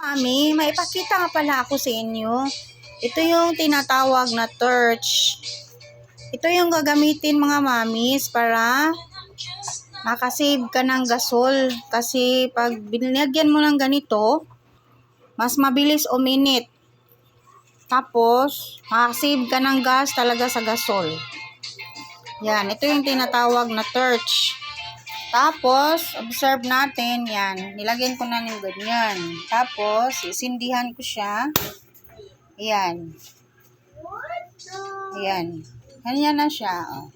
Mami, may ipakita nga pala ako sa inyo. Ito yung tinatawag na torch. Ito yung gagamitin mga mamis para makasave ka ng gasol. Kasi pag binilagyan mo ng ganito, mas mabilis uminit. Tapos, makasave ka ng gas talaga sa gasol. Yan, ito yung tinatawag na torch. Tapos, observe natin, yan. Nilagyan ko na ng ganyan. Tapos, isindihan ko siya. Yan. Yan. Ganyan na siya. Oh.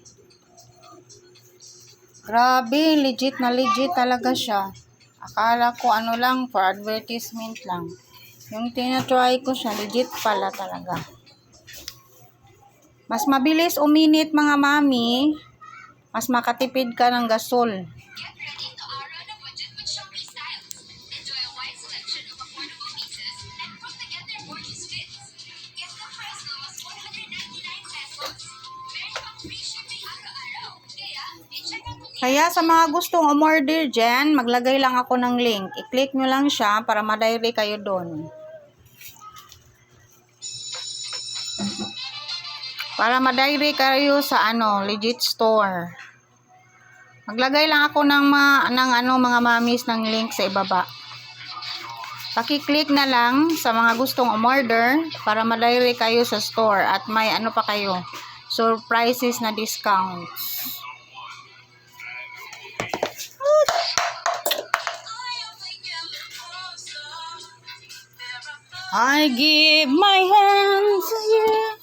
Grabe, legit na legit talaga siya. Akala ko ano lang, for advertisement lang. Yung tinatry ko siya, legit pala talaga. Mas mabilis uminit mga mami, mas makatipid ka ng gasol. Kaya sa mga gustong umorder dyan, maglagay lang ako ng link. I-click nyo lang siya para ma-direct kayo doon. Para ma-direct kayo sa legit store. Maglagay lang ako ng mga mamis ng link sa ibaba. Paki-click na lang sa mga gustong umorder para ma-direct kayo sa store at may pa kayo, surprises na discounts. I give my hands to you.